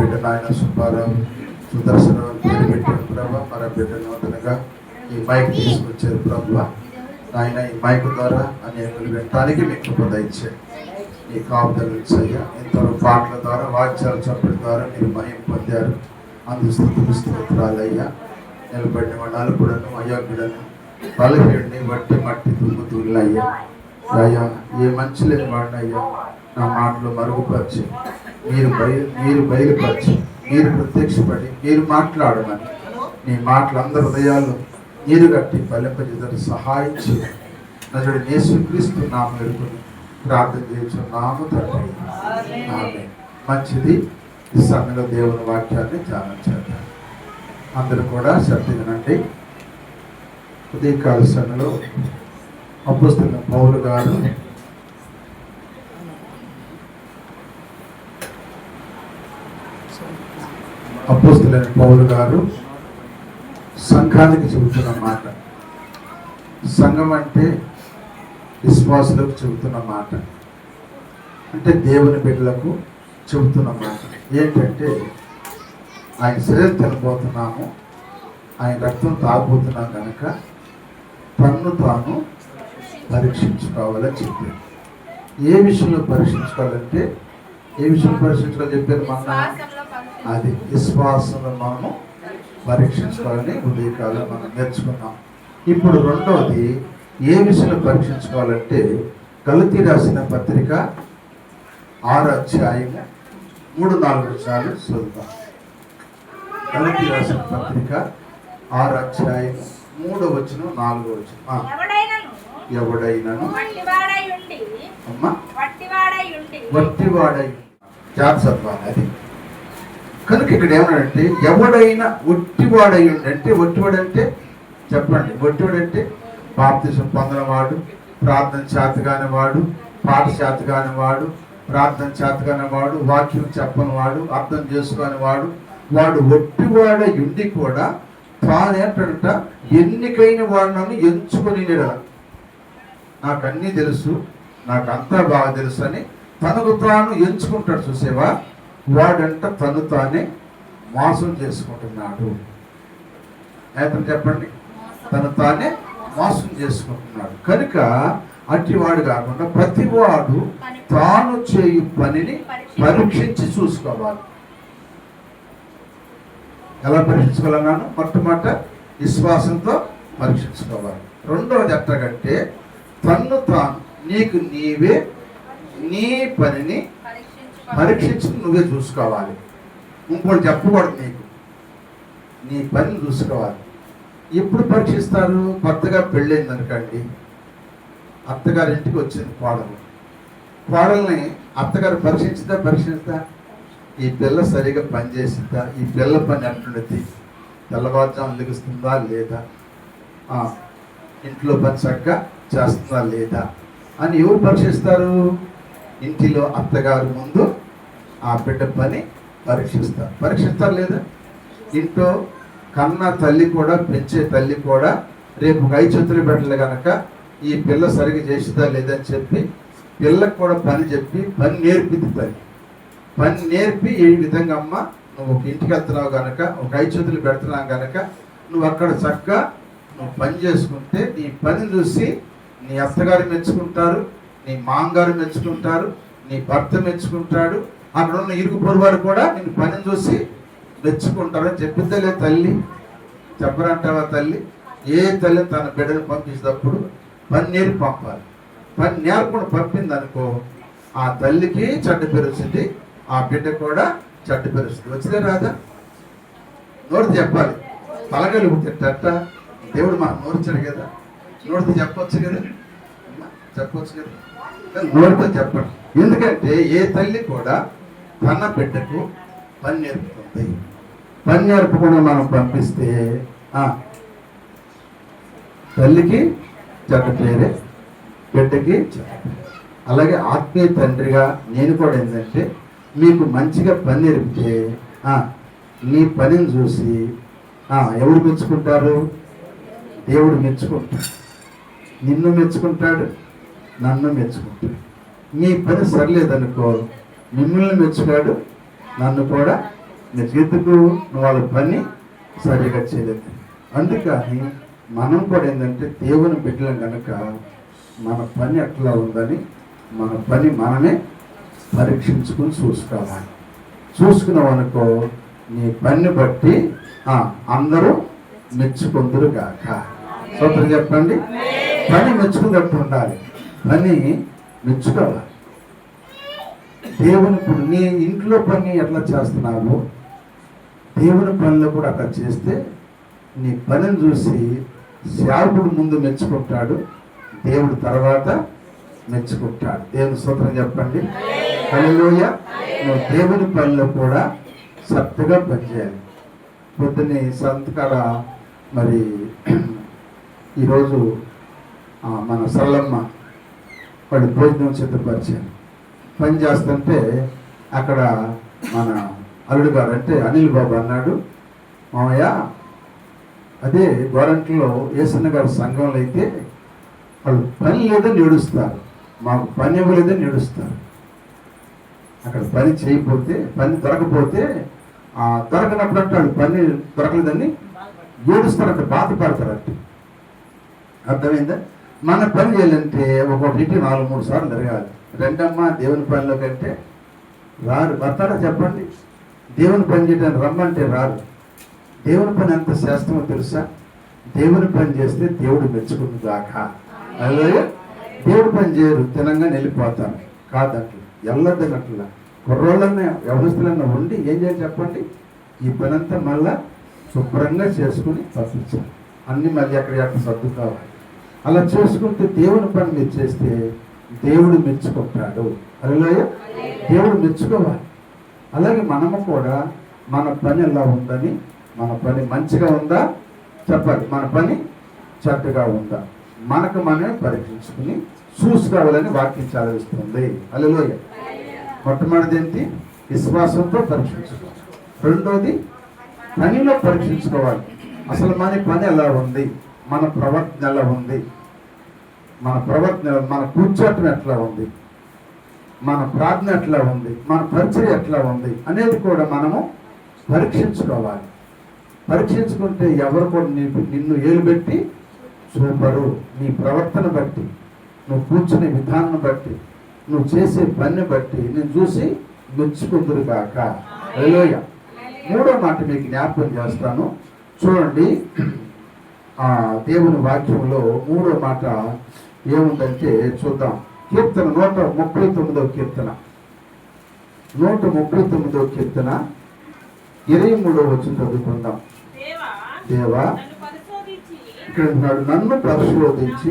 బిడ్డ నాయన సుబ్బారావు సుదర్శనం పేరు పెట్టారు ప్రభా. మరి బిడ్డ నూతనగా ఈ మైక్ తీసుకొచ్చారు ప్రభా. ఆయన ఈ మైక్ ద్వారా అనేకులు వినటానికి మీకు కృప ఇచ్చారు. ఈ కాపుదలు ఇచ్చాయ్యా. ఎంతో పాటల ద్వారా వాక్యాల చప్పటి ద్వారా మీరు మహిమ పొందారు. అందు స్తోత్రాలయ్యా. నిలబడిన నలుపుడను అయోగ్యుడను బలహీనుడిని వట్టి మట్టి దుమ్ముతులయ్యా. అయ్యా ఏ మంచి లేని వాడినయ్యా నా మాటలు మరుగుపరిచి మీరు బయలుపరిచి మీరు ప్రత్యక్షపడి మీరు మాట్లాడమని నీ మాటలు అందరి హృదయాలు నీరు కట్టి ఫలింపజేతను సహాయం చేయండి. నజరుడు యేసుక్రీస్తు నామమున వేడుకొని ప్రార్థన చేయుచున్నాము తండ్రి. ఆమేన్. మంచిది. ఈ సమయంలో దేవుని వాక్యాన్ని ధ్యానం చేద్దాం. అందరూ కూడా శ్రద్ధగానండి. ఉదయకాల సమయంలో అపోస్తలుడైన పౌలు గారు సంఘానికి చెబుతున్న మాట. సంఘం అంటే విశ్వాసులకు చెబుతున్న మాట, అంటే దేవుని బిడ్డలకు చెబుతున్న మాట. ఏంటంటే ఆయన శరీరం తినబోతున్నాము, ఆయన రక్తం తాగబోతున్నాం కనుక తన్ను తాను పరీక్షించుకోవాలని చెప్పారు. ఏ విషయంలో పరీక్షించుకోవాలంటే ఏ విషయం పరీక్షించుకోవాలని చెప్పారు? అది విశ్వాసంలో మనము పరీక్షించుకోవాలని ఉదయకాలం మనం నేర్చుకున్నాం. ఇప్పుడు రెండవది ఏ విషయంలో పరీక్షించుకోవాలంటే గలతీ రాసిన పత్రిక 6వ అధ్యాయము 3-4 వచనాలు చదువుతాం. గలతీ రాసిన పత్రిక 6వ అధ్యాయము 3వ వచనం 4వ వచనం. ఎవడైనను వట్టివాడై చదవాలి అది. కనుక ఇక్కడ ఏమన్నాడంటే ఎవడైనా ఒట్టివాడై ఉండి, అంటే ఒట్టివాడంటే చెప్పండి. ఒట్టివాడంటే బాప్తిసం పొందినవాడు, ప్రార్థన చేతగాని వాడు, పాట చేతగాని వాడు, ప్రార్థన చేతగాని వాడు, వాక్యం చెప్పని వాడు, అర్థం చేసుకుని వాడు, వాడు ఒట్టివాడై ఉండి కూడా తానేంటంట ఎన్నికైన వాడినను ఎంచుకొని నాకు అన్నీ తెలుసు, నాకు అంతా బాగా తెలుసు అని తనకు తాను ఎంచుకుంటాడు. చూసేవా, వాడంట తను తానే మోసం చేసుకుంటున్నాడు. ఏమని చెప్పండి? తను తానే మోసం చేసుకుంటున్నాడు. కనుక అట్టివాడు కాకుండా ప్రతివాడు తాను చేయు పనిని పరీక్షించి చూసుకోవాలి. ఎలా పరీక్షించుకోవాలన్నాను? మొట్టమొదట విశ్వాసంతో పరీక్షించుకోవాలి. రెండవది ఎట్టగంటే తన్ను తాను, నీకు నీవే నీ పనిని పరీక్షించి నువ్వే చూసుకోవాలి. ఇంకోటి చెప్పకూడదు. నీకు నీ పనిని చూసుకోవాలి. ఎప్పుడు పరీక్షిస్తారు? కొత్తగా పెళ్ళైంది అనుకోండి, అత్తగారి ఇంటికి వచ్చింది కోడలు. కోడల్ని అత్తగారు పరీక్షించుతా ఈ పిల్ల సరిగా పని చేసిందా, ఈ పిల్ల పని ఎట్లుంది, తెల్లవారుజాము లెగుస్తుందా లేదా, ఇంట్లో పని చక్కగా చేస్తుందా లేదా అని ఎవరు పరీక్షిస్తారు? ఇంటిలో అత్తగారు ముందు ఆ బిడ్డ పని పరీక్షిస్తారు లేదా? ఇంట్లో కన్న తల్లి కూడా, పెంచే తల్లి కూడా రేపు ఐచొత్తులు పెట్టలే కనుక ఈ పిల్ల సరిగ్గా చేసిందా లేదని చెప్పి పిల్లకు కూడా పని చెప్పి పని నేర్పింది తల్లి. పని నేర్పి ఏ విధంగా అమ్మ నువ్వు ఒక ఇంటికి వెళ్తున్నావు కనుక, ఒక ఐచొత్తులు పెడుతున్నావు కనుక నువ్వు అక్కడ చక్కగా నువ్వు పని చేసుకుంటే నీ పని చూసి నీ అత్తగారు మెచ్చుకుంటారు, నీ మామగారు మెచ్చుకుంటారు, నీ భర్త మెచ్చుకుంటాడు, అక్కడ ఉన్న ఇరుగు పొరువారు కూడా నేను పని చూసి మెచ్చుకుంటారని చెప్పిద్దా లేదు తల్లి? చెప్పరంటావా తల్లి? ఏ తల్లి తన బిడ్డను పంపించేటప్పుడు పని నేర్పి పంపాలి. పని నేర్పకుండా పంపింది అనుకో, ఆ తల్లికి చెడ్డ పేరు వచ్చింది, ఆ బిడ్డ కూడా చెడ్డ పేరు వస్తుంది. వచ్చిందే రాదా? నోటితో చెప్పాలి. తలగలు తిట్టట దేవుడు మనం నోర్చాడు కదా, నోటితో చెప్పొచ్చు కదా, నోటితో చెప్పండి. ఎందుకంటే ఏ తల్లి కూడా తన బిడ్డకు పని నేర్పుతుంది. పని నేర్పకుండా మనం పంపిస్తే తల్లికి చెడ్డ పేరే, బిడ్డకి చెడ్డ పేరు. అలాగే ఆత్మీయ తండ్రిగా నేను కూడా ఏంటంటే మీకు మంచిగా పని నేర్పితే నీ పనిని చూసి ఎవరు మెచ్చుకుంటారు? దేవుడు మెచ్చుకుంటాడు, నిన్ను మెచ్చుకుంటాడు, నన్ను మెచ్చుకుంటాడు. నీ పని సరిలేదనుకో, మిమ్మల్ని మెచ్చుకాడు, నన్ను కూడా నీకెందుకు నువ్వు వాళ్ళ పని సరిగా చేయలేదు. అందుకని మనం కూడా ఏంటంటే దేవుని బిడ్డలం కనుక మన పని ఎట్లా ఉందని మన పని మనమే పరీక్షించుకుని చూసుకోవాలి. చూసుకున్నామనుకో నీ పని బట్టి అందరూ మెచ్చుకుందరు గాక. సూత్రం చెప్పండి. పని మెచ్చుకున్నట్టు ఉండాలి. పని మెచ్చుకోవాలి. దేవుని ఇప్పుడు నీ ఇంట్లో పని ఎట్లా చేస్తున్నావు, దేవుని పనిలో కూడా అట్లా చేస్తే నీ పనిని చూసి సేవకుడు ముందు మెచ్చుకుంటాడు, దేవుడు తర్వాత మెచ్చుకుంటాడు. దేవుని స్తోత్రం చెప్పండి. హల్లెలూయా. నువ్వు దేవుని పనిలో కూడా చక్కగా పనిచేయాలి. పొద్దున్నే సంతకాడ మరి ఈరోజు మన సల్లమ్మ వాళ్ళు భోజనం సిద్ధపరిచారు. పని చేస్తుంటే అక్కడ మన అల్లుడు గారు అంటే అనిల్ బాబు అన్నాడు, మామయ్య అదే గోరంట్లో ఏసన్న గారి సంఘంలో అయితే వాళ్ళు పని లేదని ఏడుస్తారు, మాకు పని ఇవ్వలేదని ఏడుస్తారు. అక్కడ పని చేయకపోతే పని దొరకపోతే దొరకనప్పుడు అంటే వాళ్ళు పని దొరకలేదని ఏడుస్తారంట, బాధపడతారంట. అర్థమైందా? మన పని చేయాలంటే ఒక్కొక్కటి 4-3 సార్లు జరగాలి. రెండమ్మ దేవుని పనిలో కంటే రారు. వస్తారా చెప్పండి? దేవుని పని చేయడానికి రమ్మంటే రారు. దేవుని పని ఎంత శ్రేష్టమో తెలుసా? దేవుని పని చేస్తే దేవుడు మెచ్చుకుంది దాకా. అలాగే దేవుడి పని చేయరు, తినంగా వెళ్ళిపోతారు. కాదట్లు ఎల్లదనట్లా కుర్రోళ్ళన్నా వ్యవస్థలన్నా ఉండి ఏం చేయాలి చెప్పండి? ఈ పని అంతా మళ్ళా శుభ్రంగా చేసుకుని పంపించాలి. అన్నీ మళ్ళీ ఎక్కడ సర్దుకోవాలి. అలా చేసుకుంటే దేవుని పని మీరు చేస్తే దేవుడు మెచ్చుకుంటాడు. అలాగే దేవుడు మెచ్చుకోవాలి. అలాగే మనము కూడా మన పని ఎలా ఉందని, మన పని మంచిగా ఉందా చెప్పాలి, మన పని చక్కగా ఉందా మనకు మనమే పరీక్షించుకుని చూసుకోవాలని వాక్యం చదివిస్తుంది. హల్లెలూయా. మొట్టమొదటిది ఏంటి? విశ్వాసంతో పరీక్షించుకోవాలి. రెండోది పనిలో పరీక్షించుకోవాలి. అసలు మన పని ఎలా ఉంది, మన ప్రవర్తన ఎలా ఉంది, మన కూర్చోటం ఎట్లా ఉంది, మన ప్రార్థన ఎట్లా ఉంది, మన పరిచయం ఎట్లా ఉంది అనేది కూడా మనము పరీక్షించుకోవాలి. పరీక్షించుకుంటే ఎవరు కూడా నిన్ను ఏలు పెట్టి చూపరు. నీ ప్రవర్తన బట్టి, నువ్వు కూర్చునే విధానం బట్టి, నువ్వు చేసే పని బట్టి నేను చూసి మెచ్చుకుందురు కాక. హల్లెలూయా. మూడో మాట మీకు జ్ఞాపకం చేస్తాను, చూడండి. దేవుని వాక్యంలో మూడో మాట ఏముందంటే చూద్దాం. కీర్తన 139వ కీర్తన 139వ కీర్తన 23వ వచనం చదువుకుందాం. దేవా ఇక్కడ నన్ను పరిశోధించి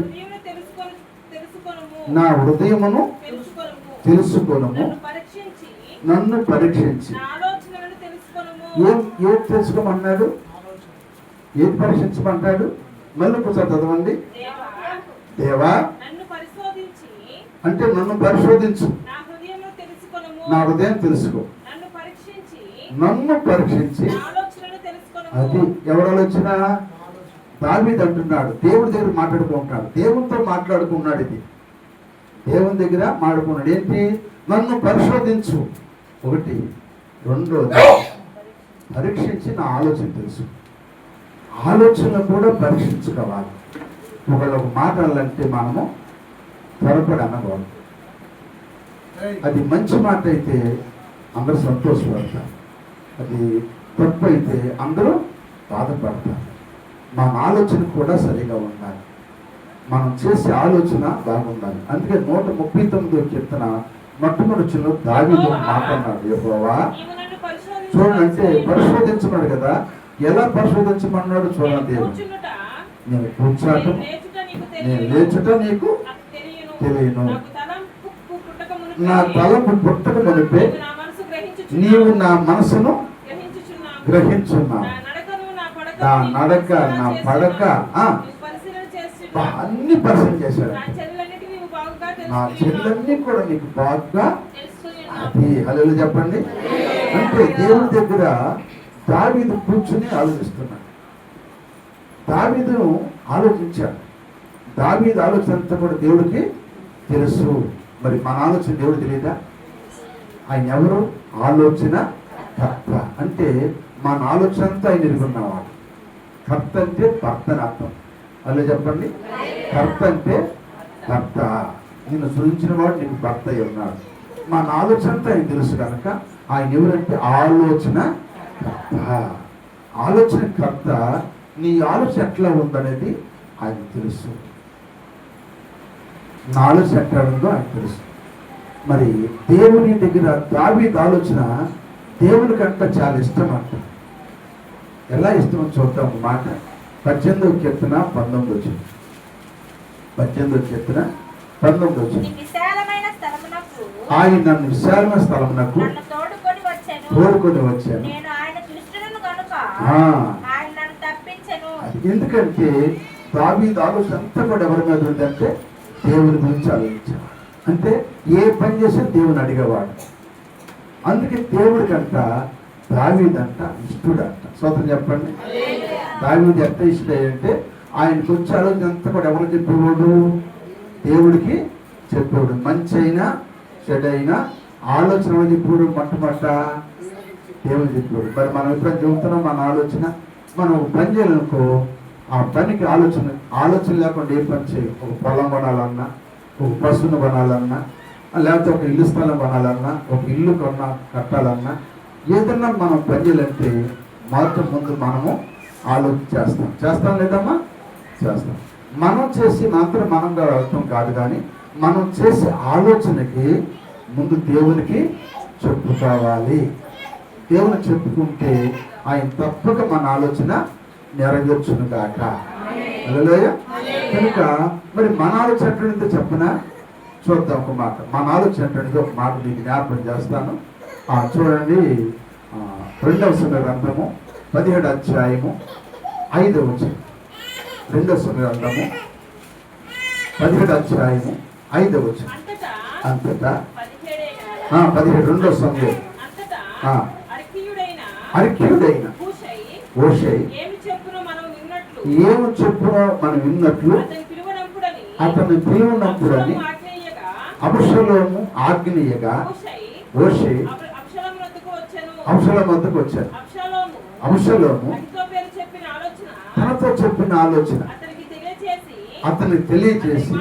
నా హృదయమును తెలుసుకొనుము, నన్ను పరీక్షించి. ఏం తెలుసుకోమన్నాడు? ఏది పరీక్షించమంటాడు? మళ్ళీ ఒకసారి చదవండి. దేవా అంటే నన్ను పరిశోధించు, నా హృదయం తెలుసుకో, నన్ను పరీక్షించి. అది ఎవరు ఆలోచన? దావీదు అంటున్నాడు, దేవుడి దగ్గర మాట్లాడుకుంటున్నాడు, దేవునితో మాట్లాడుకున్నాడు. ఇది దేవుని దగ్గర మాట్లాడుకున్నాడు. ఏంటి? నన్ను పరిశోధించు ఒకటి. రెండోది పరీక్షించి నా ఆలోచన తెలుసు. ఆలోచన కూడా పరీక్షించుకోవాలి. ఒకళ్ళు ఒక మాట అనాలంటే మనము త్వరపడి అనకూడదు. అది మంచి మాట అయితే అందరూ సంతోషపడతారు, అది తప్పు అయితే అందరూ బాధపడతారు. మన ఆలోచన కూడా సరిగా ఉండాలి, మనం చేసే ఆలోచన బాగుండాలి. అందుకే 139వ కీర్తన మొట్టమొదటిలో దావీదు మాట్లాడినాడు, యెహోవా చూడండి అంటే పరిశోధించమన్నాడు కదా. ఎలా పరిశోధించమన్నాడు చూడండి. నేను కూర్చోటం, నేను లేచుట నీకు తెలియను, నా తలపు పుట్టక మునిపే నీవు నా మనసును గ్రహించున్నావు, నా నడక నా పడక అన్ని పరిశీలన చేశాడు. నా చెల్లెన్ని కూడా నీకు బాగా. అది హల్లెలూయా చెప్పండి. అంటే దేవుడి దగ్గర దావీదు కూర్చుని ఆలోచిస్తున్నాడు. దావీదును ఆలోచించాడు. దావీదు ఆలోచన అంతా కూడా దేవుడికి తెలుసు. మరి మన ఆలోచన దేవుడు తెలియదా? ఆయన ఎవరు? ఆలోచన కర్త అంటే మన ఆలోచన అంతా ఆయన ఎరుగున్నవాడు. కర్త అంటే భర్త అని అర్థం. అలా చెప్పండి, కర్త అంటే భర్త. నిన్ను సృజించిన వాడు నీకు భర్త అయి ఉన్నాడు. మన ఆలోచన అంతా ఆయన తెలుసు కనుక ఆయన ఎవరంటే ఆలోచన కర్త. ఆలోచన కర్త. నీ ఆలోచన ఎట్లా ఉందనేది ఆయన తెలుసు. నా ఆలోచన ఎట్లా ఉందో ఆయన తెలుసు. మరి దేవుని దగ్గర దావీదు ఆలోచన దేవుని కంటే చాలా ఇష్టం అంట. ఎలా ఇష్టమో చూద్దాం మాట. 18వ కీర్తన 19 వచ్చింది. 18వ కీర్తన 19 వచ్చింది. ఆయన నన్ను విశాలమైన స్థలమునకు తోడుకొని వచ్చాను. ఎందుకంటే దావీదు ఆలోచన అంతా కూడా ఎవరి మీద ఉందంటే దేవుని గురించి ఆలోచించాడు. అంటే ఏ పని చేసినా దేవుని అడిగేవాడు. అందుకే దేవుడికంట దావీదంట ఇష్టడంట. సోదరు చెప్పండి, దావీదు ఎంత ఇష్టం అంటే ఆయనకు వచ్చే ఆలోచన అంతా కూడా ఎవరు చెప్పేవాడు? దేవుడికి చెప్పేవాడు. మంచి అయినా చెడైనా ఆలోచన ఎవరు చెప్పేవాడు? మొట్టమొదట దేవుడు చెప్పేవాడు. మరి మనం ఎప్పుడైనా చెబుతున్నాం మన ఆలోచన, మనం పని చేయాలనుకో ఆ పనికి ఆలోచన లేకుండా ఏ పని చేయం. ఒక పొలం కొనాలన్నా, ఒక పశువును కొనాలన్నా, లేకపోతే ఒక ఇల్లు స్థలం కొనాలన్నా, ఒక ఇల్లు కట్టాలన్నా, ఏదన్నా మనం పని చేయాలంటే మొదట ముందు మనము ఆలోచన చేస్తాం లేదమ్మా? చేస్తాం. మనం చేసి మాత్రం మనంగా అర్థం కాదు, కానీ మనం చేసే ఆలోచనకి ముందు దేవునికి చెప్పుకోవాలి. దేవుని చెప్పుకుంటే ఆయన తప్పక మన ఆలోచన నెరవేర్చును కాక. హల్లెలూయా. కనుక మరి మన ఆలోచన ఎట్లుందో చెప్పనా? చూద్దాం ఒక మాట. మన ఆలోచన ఎట్లుందో ఒక మాట మీకు జ్ఞాపకం చేస్తాను. చూడండి, 2వ సమయ గ్రంథము 17వ అధ్యాయము 5వ వచనం. 2వ సమయ గ్రంథము 17వ అధ్యాయము 5వ వచనం. అంతటా 17 2వ సమయం అర్కీయుడైన హూషై ఏమి చెప్పునో మనం విన్నట్లు అతన్ని పిలువనప్పుడని అబషలోము ఆజ్ఞయగా హూషై అబ్షలోము వద్దకు వచ్చారు. అబ్షలోము తనతో చెప్పిన ఆలోచన అతనికి తెలియజేసి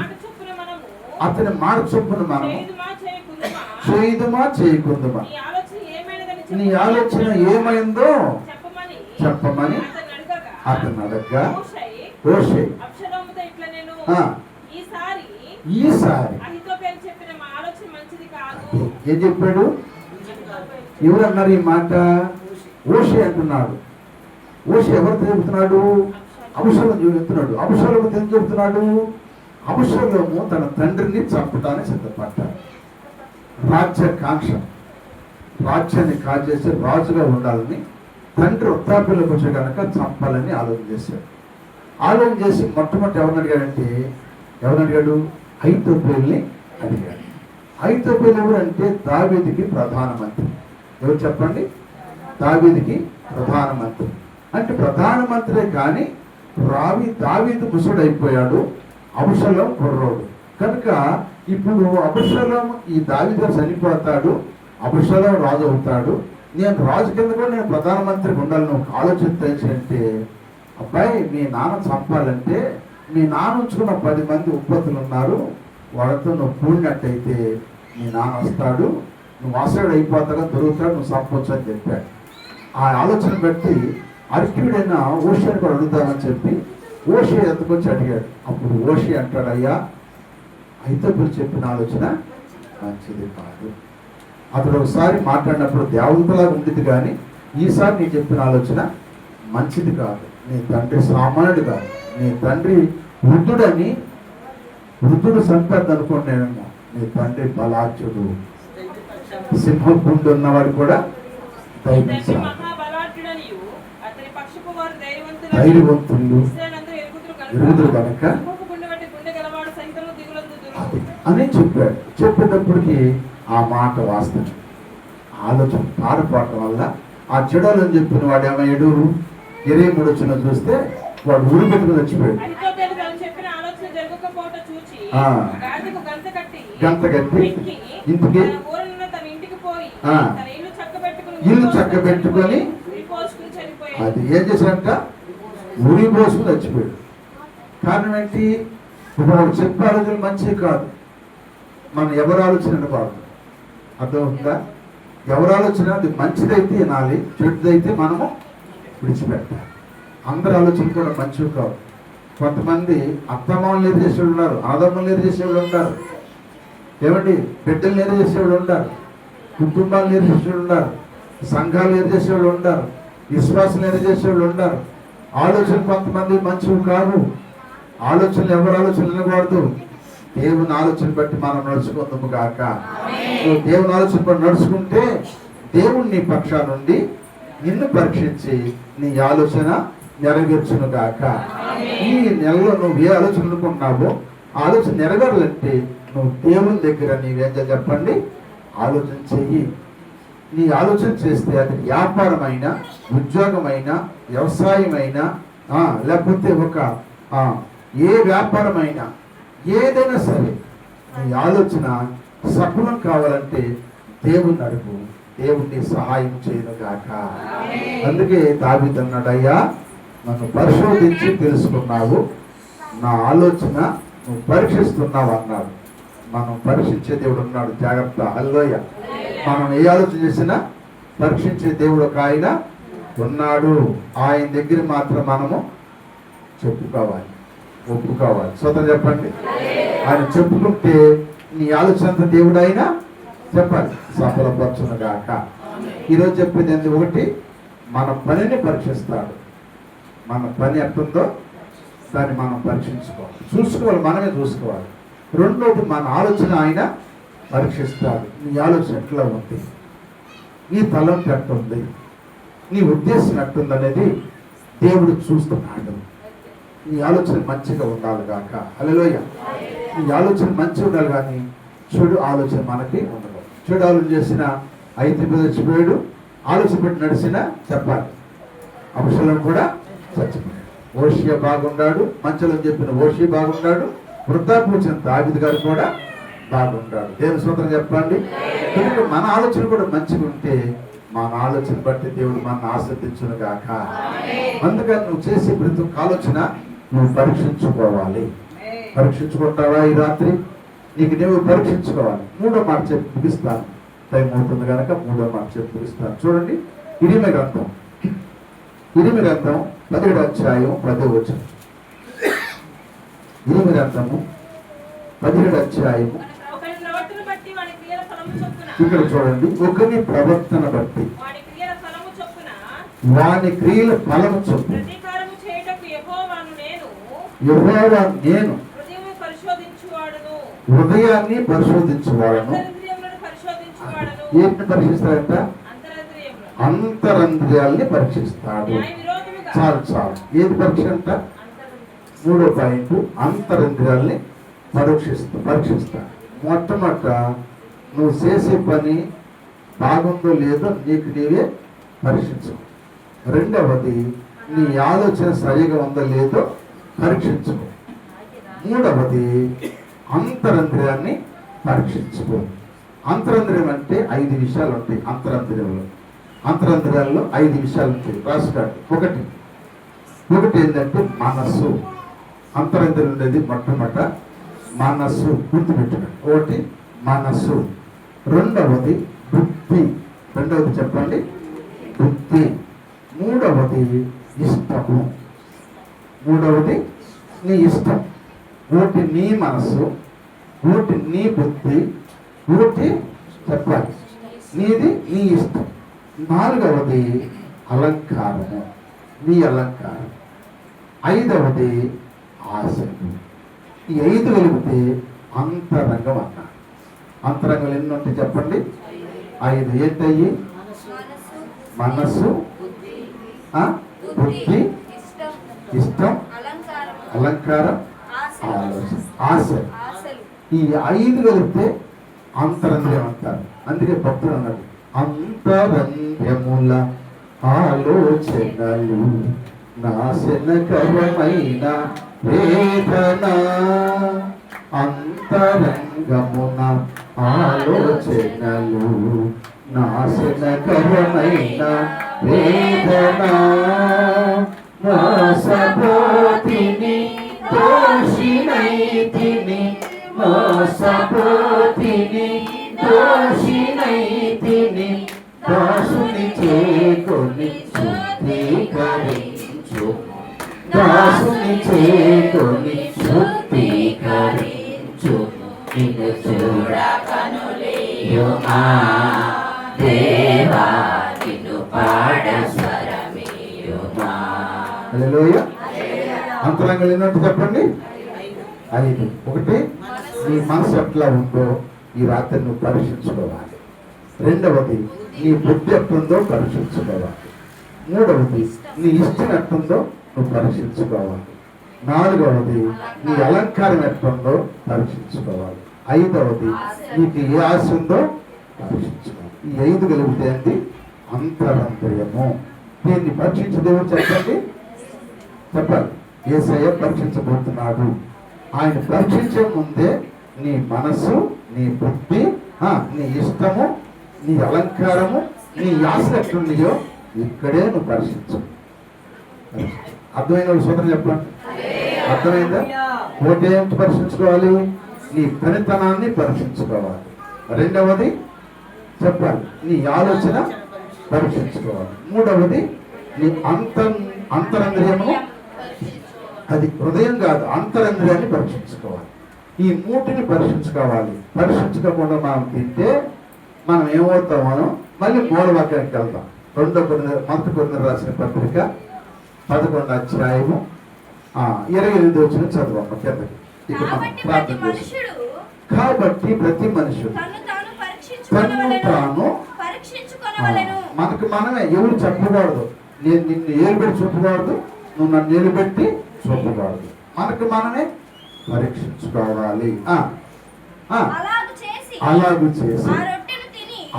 అతని మాట చొప్పున మనం చేయుదుమా చేయకుందుమా, నీ ఆలోచన ఏమైందో చెప్పమని అతను అడగ్గా హూషై ఈసారి ఏం చెప్పాడు? ఎవరన్నారు ఈ మాట? హూషై అంటున్నాడు. హూషై ఎవరితో చెబుతున్నాడు? అబషలోము చెబుతున్నాడు. అబషలోము ఏం చెబుతున్నాడు? అబషలోము తన తండ్రిని చంపడానికి సిద్ధపడ్డాడు. రాజ్యాకాంక్ష, రాజ్యాన్ని కాజేసి రాజుగా ఉండాలని తండ్రి వృద్ధాప్యంలోకి వచ్చే కనుక చంపాలని ఆలోచన చేశాడు. ఆలోచన చేసి మొట్టమొదటి ఎవరిని అడిగాడు? అహీతోపెలుని అడిగాడు. అహీతోపెలు ఎవరంటే దావీదుకి ప్రధానమంత్రి. ఎవరు చెప్పండి? దావీదుకి ప్రధానమంత్రి. అంటే ప్రధానమంత్రే కానీ దావీదు ముసడైపోయాడు, అబషలోము కుర్రోడు కనుక ఇప్పుడు అబషలోము ఈ దావీదు చనిపోతాడు, అబషలోము రాజు అవుతాడు. నేను రాజు కింద కూడా నేను ప్రధానమంత్రికి ఉండాలి. నువ్వు ఆలోచించంటే, అబ్బాయి మీ నాన్న చంపాలంటే మీ నాన్న ఉంచుకున్న 10 మంది ఉత్పత్తులు ఉన్నారు, వాళ్ళతో నువ్వు కూడినట్టయితే మీ నాన్న వస్తాడు, నువ్వు వాసయుడు అయిపోతాగా దొరుకుతాడు, నువ్వు చంపొచ్చు అని చెప్పాడు. ఆ ఆలోచన బట్టి అర్కీయుడైన హూషైని కూడా అడుగుతామని చెప్పి హూషై ఎత్తుకొచ్చి అడిగాడు. అప్పుడు హూషై అంటాడు, అయ్యా అహీతోపెలు చెప్పిన ఆలోచన మంచిది కాదు. అతడు ఒకసారి మాట్లాడినప్పుడు దేవతలాగా ఉండేది, కానీ ఈసారి నీ చెప్పిన ఆలోచన మంచిది కాదు. నీ తండ్రి సామాన్యుడు కాదు, నీ తండ్రి వృద్ధుడు సంపద అనుకున్నానేమో. నీ తండ్రి బలాచుడు, సింహపుండు ఉన్నవాడు కూడా ధైర్యవంతులు ఎరుగుదురు కనుక అని చెప్పాడు. చెప్పేటప్పటికి ఆ మాట వాస్తవం. ఆలోచన పారిపోవటం వల్ల ఆ చెడాలని చెప్పిన వాడు ఏమయ్యాడు? 23 వచ్చిన చూస్తే వాడు ఊరు పెట్టుకుని చచ్చిపోయాడు. గంత కట్టి ఇంటికి ఇల్లు చక్కబెట్టుకొని అది ఏం చేశారంట, ఉరి పోసుకుని చచ్చిపోయాడు. కారణం ఏంటి? ఇప్పుడు చెప్పే ఆలోచనలు మంచివి కాదు, మనం ఎవరు ఆలోచన కాదు. అర్థమవుతుందా? ఎవరు ఆలోచన అది మంచిదైతే వినాలి, చెడుదైతే మనము విడిచిపెట్టాలి. అందరి ఆలోచనలు కూడా మంచివి కావు. కొంతమంది అత్తమామలు లేరు చేసేవాళ్ళు ఉన్నారు, ఆదమ్మలు లేరు చేసేవాళ్ళు ఉంటారు, ఏమండి బిడ్డలు లేరు చేసేవాళ్ళు ఉంటారు, కుటుంబాలు లేరు చేసేవాళ్ళు ఉన్నారు, సంఘాలు లేరు చేసేవాళ్ళు ఉంటారు, విశ్వాసం లేరు చేసేవాళ్ళు ఉంటారు. ఆలోచన కొంతమంది మంచివి కావు. ఆలోచనలు ఎవరు ఆలోచనలు వినకూడదు. దేవుని ఆలోచన బట్టి మనం నడుచుకుందాము గాక. నువ్వు దేవుని ఆలోచన బట్టి నడుచుకుంటే దేవుడు నీ పక్షా నుండి నిన్ను పరీక్షించి నీ ఆలోచన నెరవేర్చును గాక. ఈ నెలలో నువ్వు ఏ ఆలోచన అనుకుంటున్నావో ఆలోచన నెరవేరాలంటే నువ్వు దేవుని దగ్గర నీవేం చెప్పండి, ఆలోచన చెయ్యి. నీ ఆలోచన చేస్తే అది వ్యాపారమైనా, ఉద్యోగమైనా, వ్యవసాయమైనా, లేకపోతే ఏ వ్యాపారమైనా, ఏదైనా సరే నీ ఆలోచన సఫలం కావాలంటే దేవుని అడుగు, దేవుణ్ణి సహాయం చేయను గాక. అందుకే దావీదు అన్నాడు, అయ్యా నన్ను పరిశోధించి తెలుసుకున్నావు, నా ఆలోచన నువ్వు పరీక్షిస్తున్నావు అన్నాడు. మనం పరీక్షించే దేవుడు ఉన్నాడు, జాగ్రత్త. హల్లెలూయా. మనం ఏ ఆలోచన చేసినా పరీక్షించే దేవుడు ఒక ఆయన ఉన్నాడు. ఆయన దగ్గర మాత్రం మనము చెప్పుకోవాలి, ఒప్పుకోవాలి. స్వతం చెప్పండి. ఆయన చెప్పుకుంటే నీ ఆలోచన దేవుడు అయినా చెప్పాలి, సఫలపరచును గాక. ఈరోజు చెప్పేది ఏంటి? ఒకటి, మన పనిని పరీక్షిస్తాడు. మన పని ఎట్టుందో దాన్ని మనం పరీక్షించుకోవాలి, చూసుకోవాలి, మనమే చూసుకోవాలి. రెండోది, మన ఆలోచన ఆయన పరీక్షిస్తాడు. నీ ఆలోచన ఎట్లా ఉంది, నీ తలంపు ఎట్టుంది, నీ ఉద్దేశం ఎట్టుంది అనేది దేవుడు చూస్తున్నాడు. నీ ఆలోచన మంచిగా ఉండాలి గాక. హల్లెలూయా. నీ ఆలోచన మంచిగా ఉండాలి, కానీ చెడు ఆలోచన మనకి ఉండదు. చెడు ఆలోచన చేసిన ఐదుగురు చచ్చిపోయాడు, ఆలోచన పెట్టి నడిచిన చెప్పాలి అబ్షాలోము కూడా చచ్చిపోయాడు. ఓషియా బాగున్నాడు, మంచలో చెప్పిన ఓషియా బాగున్నాడు, వృద్ధాప్యం వచ్చిన దావీదు గారు కూడా బాగున్నాడు. దేవుని స్తోత్రం చెప్పండి. కనుక మన ఆలోచన కూడా మంచిగా ఉంటే మన ఆలోచన బట్టి దేవుడు మన ఆశీర్వదించును గాక. అందుకని నువ్వు చేసే ప్రతి ఒక్క ఆలోచన నువ్వు పరీక్షించుకోవాలి. పరీక్షించుకుంటావా? ఈ రాత్రి నీకు నువ్వు పరీక్షించుకోవాలి. మూడో మాట చెప్పి ముగిస్తాను, టైం అవుతుంది కనుక మూడో మాట చెప్పి ముగిస్తాను. చూడండి, ఇరిమియా గ్రంథం 17వ అధ్యాయం 10వ వచనం. ఇరిమియా గ్రంథము 17వ అధ్యాయము. ఇక్కడ చూడండి, ఒకరి ప్రవర్తన బట్టి వాని క్రియల ఫలము చొప్పున యెహోవా నేను హృదయాన్ని పరిశోధించువాడను. ఏంటి పరీక్షిస్తాడంట? అంతరంద్రియాల్ని పరీక్షిస్తాడు. చాలు. ఏది పరీక్ష అంట? మూడో పాయింట్, అంతరంద్రియాల్ని పరీక్షిస్తాడు. మొట్టమొదట నువ్వు చేసే పని బాగుందో లేదో నీకు నీవే పరీక్షించు. రెండవది, నీ ఆలోచన సరిగా ఉందో లేదో పరీక్షించుకో. మూడవది, అంతరంద్రియాన్ని పరీక్షించుకో. అంతరంద్రియం అంటే 5 విషయాలు ఉంటాయి. అంతరంద్రియాల్లో 5 విషయాలు ఉంటాయి. రాసుకోండి. ఒకటి ఏంటంటే మనస్సు. అంతరంద్రియం ఉండేది మొట్టమొదట మనస్సు, గుర్తుపెట్టుకోండి. ఒకటి మనస్సు. రెండవది బుద్ధి. రెండవది చెప్పండి, బుద్ధి. మూడవది ఇష్టము. మూడవది నీ ఇష్టం. ఒకటి నీ మనస్సు, ఒకటి నీ బుద్ధి, ఒకటి చెప్పాలి నీది నీ ఇష్టం. నాలుగవది అలంకారము, నీ అలంకారం. ఐదవది ఆశలు. ఈ 5 కలిపితే అంతరంగం అన్నారు. అంతరంగాలు ఎన్ని ఉంటాయి చెప్పండి? 5. ఏంటయ్యి? మనస్సు, బుద్ధి, ఇష్టం, అలంకారం, ఆశ. ఈ 5 కలిపితే అంతరంద్రియం అంటారు. అందుకే భక్తులు అన్నారు, అంతరంద్రియముల ఆలోచనలు నాశనకరమైన వేదన. అంతరంగమున ఆలోచనలు నాశనకరమైన వేదన మోసపోతిని దోషినైతిని మోసపోతిని దోషినైతిని దాసుని చేకొని శుద్ధీకరించు దాసుని చేకొని శుద్ధీకరించు నిన్ను చూడకనులేయుమా దేవా నిన్ను పాడ స్వరమేయుమా. హల్లెలూయా. అంతరంగం ఏంటంటే చెప్పండి. 5. ఒకటి, నీ మనసు ఎట్లా ఉందో ఈ రాత్రి నువ్వు పరీక్షించుకోవాలి. 2వది, నీ బుద్ధి ఎట్లుందో పరీక్షించుకోవాలి. 3వది, నీ ఇష్టం ఎట్లుందో నువ్వు పరీక్షించుకోవాలి. 4వది, నీ అలంకారం ఎట్లుందో పరీక్షించుకోవాలి. 5వది, నీకు ఏ ఆశ ఉందో పరీక్షించుకోవాలి. ఈ 5 కలిగితే అండి అంతరంతర్యము. దీన్ని పరీక్షించే దేవుడు చెప్పండి. చెప్పాలి. యేసయ్య పరీక్షించబోతున్నాడు. ఆయన పరీక్షించే ముందే నీ మనసు, నీ బుద్ధి, నీ ఇష్టము, నీ అలంకారము, నీ ఆశ ఎట్లున్నాయో ఇక్కడే నువ్వు పరీక్షించు. అర్థమైన సూత్రం చెప్పండి. అర్థమైందా? ఒకటి ఏంటి పరీక్షించుకోవాలి? నీ పనితనాన్ని పరీక్షించుకోవాలి. 2వది చెప్పాలి, నీ ఆలోచన పరీక్షించుకోవాలి. 3వది నీ అంతరంద్రియము, అది హృదయం కాదు, అంతరంద్రియాన్ని పరీక్షించుకోవాలి. ఈ 3ని పరీక్షించుకోవాలి. పరీక్షించకుండా మనం తింటే మనం ఏమవుతామో మళ్ళీ మూలవాక్యానికి వెళ్తాం. 1 కొరింథీయులకు రాసిన పత్రిక 11వ అధ్యాయము 28 వచ్చిన చదవమ్మ కిందకి. ఇక మనం ప్రార్థన చేస్తాం. కాబట్టి ప్రతి మనుషుడు తను తాను మనకు మనమే, ఎవరు చెప్పకూడదు. నేను నిన్ను ఏలుబెట్టి చూపకూడదు, నువ్వు నన్ను ఏలుబెట్టి చూపకూడదు. మనకు మనమే పరీక్షించుకోవాలి. అలాగూ చేసి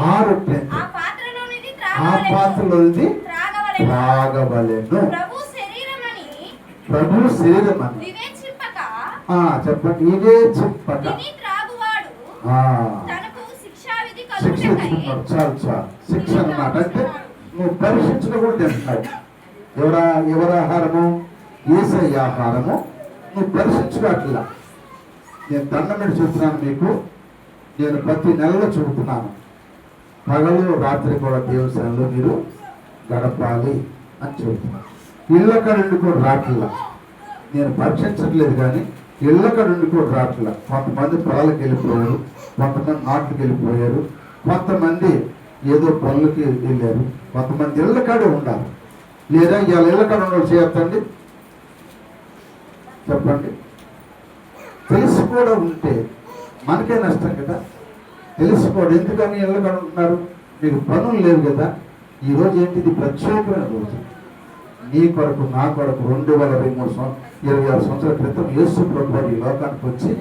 ఆ రొట్టె ఆ పాత్రలోనిది త్రాగవలెను. ప్రభు శరీరం అని చెప్పండి. ఇదే చెప్పక శిక్ష ఇచ్చుకున్నాడు. చాలు శిక్ష అన్నమాట. అంటే నువ్వు పరీక్షించకూడదు అంటున్నాడు. ఎవరి ఆహారము? యేసయ్య ఆహారము. నువ్వు పరీక్షించుకోవట్లా. నేను దండం పెట్టి చెబుతున్నాను మీకు. నేను ప్రతి నెలలో చెబుతున్నాను, పగలు రాత్రి కూడా దేవస్థానంలో మీరు గడపాలి అని చెబుతున్నాను. ఇళ్ళకడుండి కూడా రాట్లా. నేను పరీక్షించట్లేదు కానీ ఇళ్ళకడుండి కూడా రాట్లా. కొంతమంది పొలాలకు వెళ్ళిపోయారు, కొంతమంది నాట్లకు వెళ్ళిపోయారు, కొంతమంది ఏదో పనులకి వెళ్ళారు, కొంతమంది ఇళ్ళకాడే ఉండాలి. లేదా ఇవాళ ఇళ్ళకాడ ఉండడం చేయొద్దండి చెప్పండి. తెలిసి కూడా ఉంటే మనకే నష్టం కదా. తెలుసుకోండి. ఎందుకని ఇళ్ళకాడ ఉంటున్నారు? మీకు పనులు లేవు కదా. ఈరోజు ఏంటిది? ప్రత్యేకమైన రోజు. నీ కొరకు, నా కొరకు 2026 సంవత్సరాల క్రితం యేసు ప్రభువు ఈ లోకానికి వచ్చి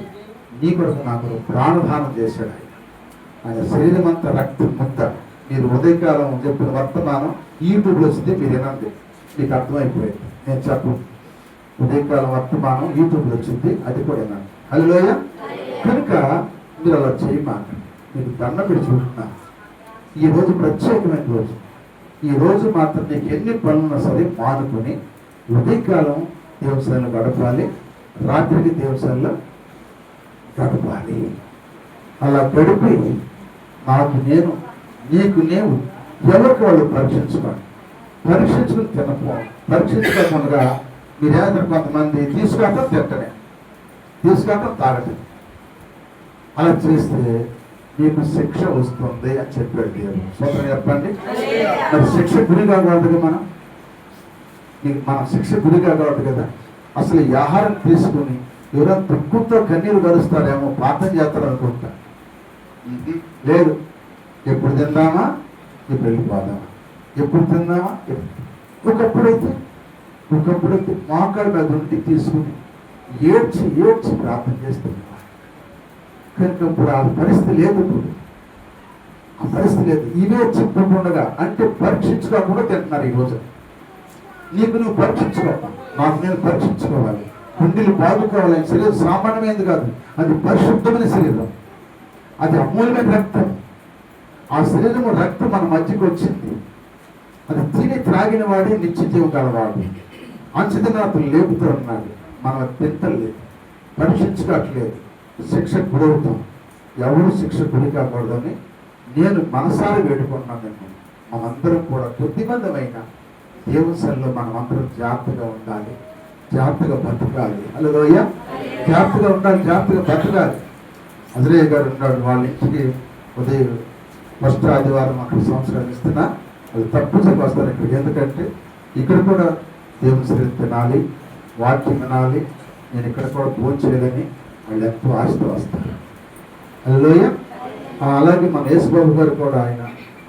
నీ కొరకు, నా కొరకు ప్రాణదానం చేశాడు. ఆయన శరీరం అంతా రక్తం ముద్ద. మీరు ఉదయకాలం చెప్పిన వర్తమానం యూట్యూబ్లో వచ్చింది, మీరు వినండి, మీకు అర్థమైపోయింది. నేను చెప్పు, ఉదయకాలం వర్తమానం యూట్యూబ్లో వచ్చింది, అది కూడా వినండి. హల్లెలూయా. కనుక మీరు అలా చేయమాట. మీకు దండం పెట్టి చూస్తున్నాను. ఈరోజు ప్రత్యేకమైన రోజు. ఈ రోజు మాత్రం నీకు ఎన్ని పనులున్నా సరే మానుకొని ఉదయకాలం దేవస్థానంలో గడపాలి, రాత్రికి దేవస్థానంలో గడపాలి. అలా గడిపి నాకు నేను, నీకు నేను, ఎవరికి వాళ్ళు పరీక్షించుకోండి. పరీక్షించుకుని తినపో. పరీక్షించుకోకుండా మీరేదైనా కొంతమంది తీసుకోవటం తింటనే, తీసుకోవటం తాగటం. అలా చేస్తే మీకు శిక్ష వస్తుంది అని చెప్పాడు దేవుడు. సోదరు చెప్పండి. మరి శిక్ష గురి కాకూడదు కదా. మనం శిక్ష గురి కాకూడదు కదా. అసలు ఈ ఆహారం తీసుకుని ఎవరైనా దుఃఖంతో కన్నీరు గరుస్తారేమో, ప్రార్థన చేస్తారు అనుకుంటా. లేదు. ఎప్పుడు తిందామా, ఇప్పుడు వెళ్ళిపోదామా, ఎప్పుడు తిందామా. ఒకప్పుడైతే మోకాళ్ళ మీద ఉండి తీసుకుని ఏడ్చి ప్రార్థన చేస్తుంది. కనుక ఇప్పుడు ఆ పరిస్థితి లేదు. ఆ పరిస్థితి లేదు. ఇవే చెప్పకుండా అంటే పరీక్షించుకోకుండా తింటున్నారు ఈరోజు. నీకు నువ్వు పరీక్షించుకోవాలి, నాకు నేను పరీక్షించుకోవాలి. గుండెలు బాదుకోవాలి. శరీరం సామాన్యమైనది కాదు, అది పరిశుద్ధమైన శరీరం, అది అమూల్యమైన రక్తం. ఆ శరీరము రక్తం మన మధ్యకి వచ్చింది. అది తిని త్రాగిన వాడే నిత్య జీవం గలవాడు. అంచెతగా అతను లేపుతూ ఉన్నాడు. మనం తింటలేదు, పరీక్షించుకోవట్లేదు, శిక్షకు గురవుతాం. ఎవరు శిక్ష గురి కాకూడదని నేను మనసారి వేడుకుంటున్నాను. నేను మనందరం కూడా కొద్దిమందమైన దేవుని సన్నిధిలో మనమందరం జాగ్రత్తగా ఉండాలి, జాగ్రత్తగా బతకాలి. హల్లెలూయా. జాగ్రత్తగా ఉండాలి, జాగ్రత్తగా బతకాలి. అజరయ్య గారు ఉన్నాడు, వాళ్ళ ఇంటికి ఉదయం ఫస్ట్ ఆదివారం అక్కడ సంవత్సరాలు ఇస్తున్నా అది తప్పనిసరిగా వస్తారు ఇక్కడికి. ఎందుకంటే ఇక్కడ కూడా దేవుని సన్నిధి తినాలి, వాక్యం వినాలి. నేను ఇక్కడ కూడా భోజనం చేయాలని వాళ్ళు ఎంతో ఆశతో వస్తారు. హల్లెలూయా. అలాగే మన యేసుబాబు గారు కూడా ఆయన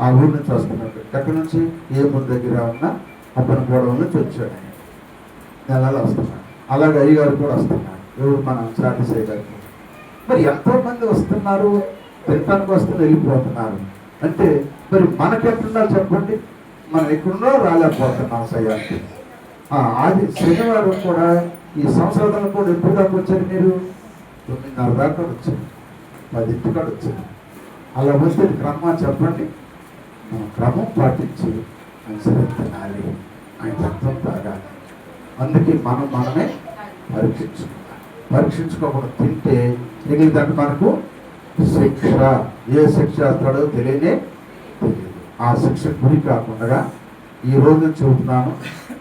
ఆ ఊరి నుంచి వస్తున్నారు. ఎక్కడి నుంచి? ఏ ఊరి దగ్గర ఉన్న అప్పని గోడవ నుంచి వచ్చాడు. ఆయన నెలలో వస్తున్నాడు. అలాగే అయ్యగారు కూడా వస్తున్నారు. ఎవరు? మన చాటిసయ్య గారు. మరి ఎంతోమంది వస్తున్నారు, తినటానికి వస్తున్నారు, వెళ్ళిపోతున్నారు. అంటే మరి మనకెట్లున్నారు చెప్పండి? మనం ఎక్కడున్నా రాలేకపోతున్నాం సయానికి. అది శనివారం కూడా ఈ సంవత్సరాలు కూడా ఎప్పుడు దాకా వచ్చారు మీరు? 9:30 దాకా వచ్చారు, 10 కాడ వచ్చారు. అలా వస్తే క్రమం చెప్పండి. మనం క్రమం పాటించి ఆయన తినాలి, ఆయన రక్తం తాగాలి. అందుకే మనమే పరీక్షించుకోకుండా తింటే మిగిలిదంటే మనకు శిక్ష. ఏ శిక్ష వేస్తాడో తెలియదు. ఆ శిక్ష గురి కాకుండా ఈ రోజు చెబుతున్నాను,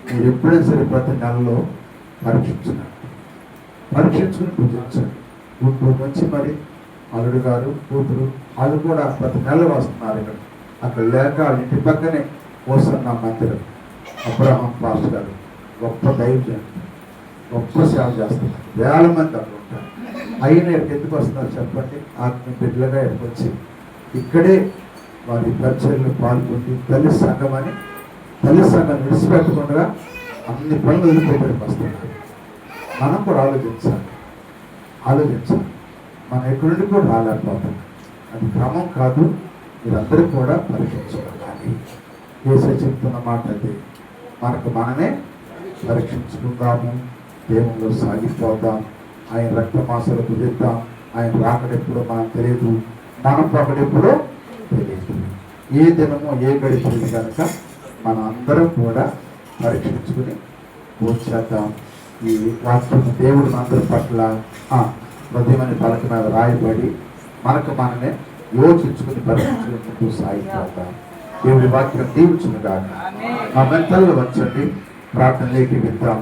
మీరు ఎప్పుడైనా సరే ప్రతి నెలలో పరీక్షించుకుని పూజించండి. గుంటూరు నుంచి మరి అల్లుడు గారు, కూతురు వాళ్ళు కూడా ప్రతి నెల వస్తున్నారు ఇక్కడ. అక్కడ లేక వాళ్ళ ఇంటి పక్కనే వస్తున్న మందిరం అబ్రహాం పాస్టర్ గారు గొప్ప దైవజనుడు, గొప్ప సేవ చేస్తున్నారు. వేల మంది అక్కడ ఉంటారు. అయినా ఇక్కడికి ఎందుకు వస్తున్నారు చెప్పండి? ఆత్మ బిడ్డలుగా ఇక్కడికి వచ్చి ఇక్కడే వారి పరిచర్యలు పాల్గొంది. తల్లి సంఘం విడిచిపెట్టకుండా అన్ని పనులు వదిలిపెట్టడానికి వస్తున్నారు. మనం కూడా ఆలోచించాలి. మనం ఎక్కడి నుండి కూడా రాలేకపోతాం. అది క్రమం కాదు. మీరందరూ కూడా పరీక్షించుకోవాలి. యేసు చెప్తున్న మాట అది. మనకు మనమే పరీక్షించుకుందాము, దేవుళ్ళు సాగిపోదాం, ఆయన రక్తమాసాలు కుదిద్దాం. ఆయన రాకడెప్పుడో మనకు తెలియదు, మనం పకడెప్పుడో తెలియదు. ఏ దినమో ఏ గడి తెలియదు కనుక మనం అందరం కూడా పరీక్షించుకుని వచ్చేద్దాం. ఈ వాక్యం దేవుడు అందరి పట్ల హృదయమని పలక మీద రాయబడి మనకు మనమే యోచించుకుని పరీక్షించుకుంటూ సాగిపోతాం. దేవుడి వాక్యం దీవించును గాక. మా మెంతల్లో వచ్చండి, ప్రార్థనలోకి వెళ్తాం.